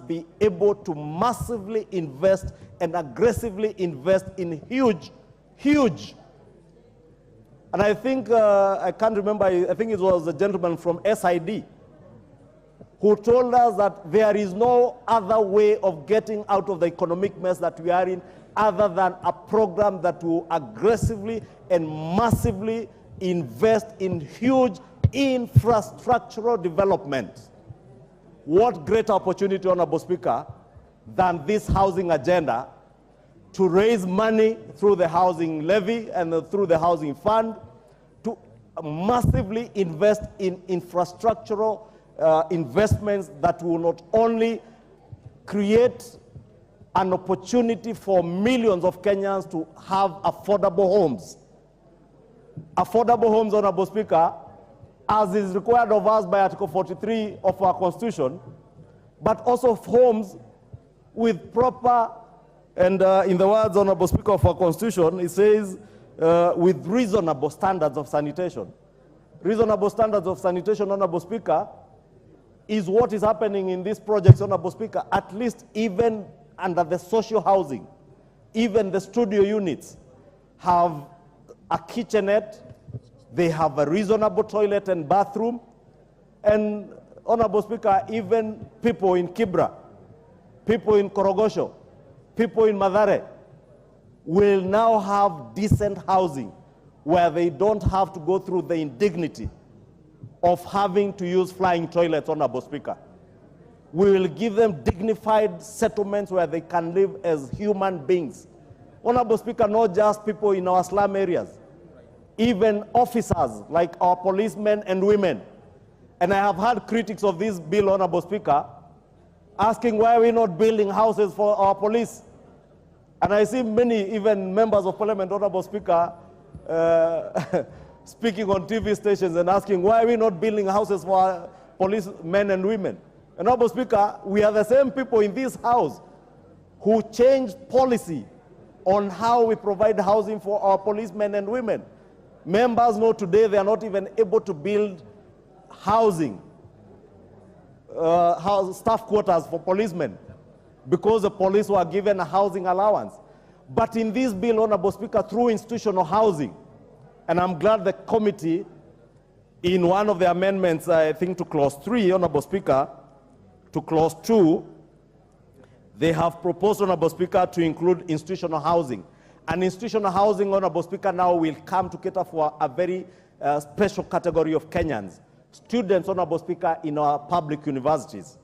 must be able to massively invest and aggressively invest in huge. And I think, I can't remember, I think it was a gentleman from SID who told us that there is no other way of getting out of the economic mess that we are in other than a program that will aggressively and massively invest in huge infrastructural development. What greater opportunity, Honorable Speaker, than this housing agenda to raise money through the housing levy and through the housing fund to massively invest in infrastructural investments that will not only create an opportunity for millions of Kenyans to have affordable homes. Affordable homes, Honorable Speaker, as is required of us by Article 43 of our Constitution, but also homes with proper, and in the words, Honorable Speaker, of our Constitution, it says, with reasonable standards of sanitation. Reasonable standards of sanitation, Honorable Speaker, is what is happening in these projects, Honorable Speaker, at least even under the social housing. Even the studio units have a kitchenette, they have a reasonable toilet and bathroom, and, Honorable Speaker, even people in Kibra, people in Korogosho, people in Mathare will now have decent housing where they don't have to go through the indignity of having to use flying toilets, Honorable Speaker. We will give them dignified settlements where they can live as human beings. Honorable Speaker, not just people in our slum areas, even officers like our policemen and women. And I have had critics of this bill, Honorable Speaker, asking why we're not building houses for our police. And I see many, even members of parliament, Honorable Speaker, speaking on TV stations and asking why are we not building houses for our policemen and women. And Honorable Speaker, we are the same people in this house who changed policy on how we provide housing for our policemen and women. Members know today they are not even able to build housing, staff quarters for policemen because the police were given a housing allowance. But in this bill, Honorable Speaker, through institutional housing, and I'm glad the committee, in one of the amendments, I think to clause 3, Honorable Speaker, to clause 2, they have proposed, Honorable Speaker, to include institutional housing. And institutional housing, Honorable Speaker, now will come to cater for a very special category of Kenyans. Students, Honorable Speaker, in our public universities.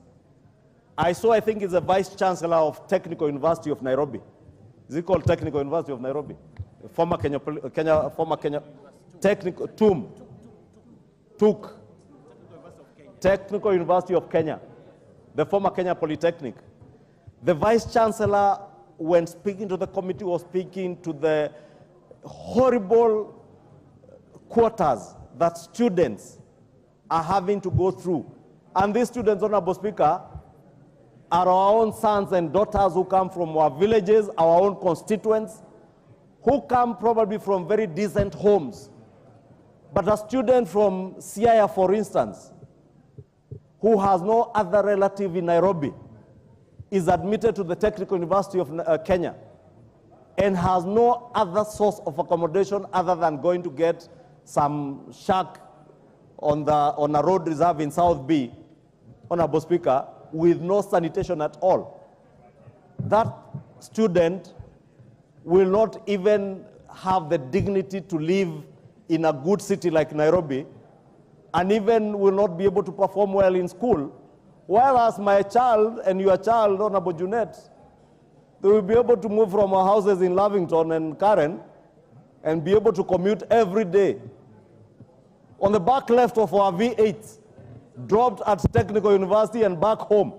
I saw, I think it's the Vice Chancellor of Technical University of Nairobi. Is it called Technical University of Nairobi? Former Kenya Technical, Technical University of Kenya, the former Kenya Polytechnic. The Vice Chancellor, when speaking to the committee, was speaking to the horrible quarters that students are having to go through. And these students, Honorable Speaker, are our own sons and daughters who come from our villages, our own constituents, who come probably from very decent homes. But a student from Siaya, for instance, who has no other relative in Nairobi, is admitted to the Technical University of Kenya and has no other source of accommodation other than going to get some shack on a road reserve in South B, Honorable Speaker, with no sanitation at all. That student will not even have the dignity to live in a good city like Nairobi, and even will not be able to perform well in school. Whereas my child and your child, Honorable Junet, they will be able to move from our houses in Lavington and Karen and be able to commute every day. On the back left of our V8, dropped at Technical University and back home,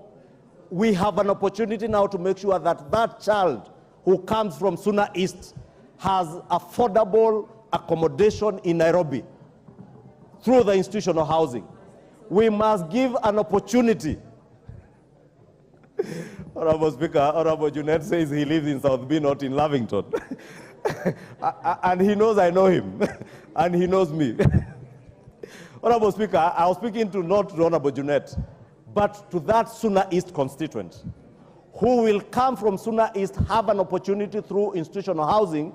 we have an opportunity now to make sure that that child who comes from Suna East has affordable accommodation in Nairobi through the institutional housing. We must give an opportunity. Honorable Speaker, Honorable Junet says he lives in South B, not in Lavington. And he knows I know him, and he knows me. Honorable Speaker, I was speaking to not Honorable Junet, but to that Suna East constituent, who will come from Suna East, have an opportunity through institutional housing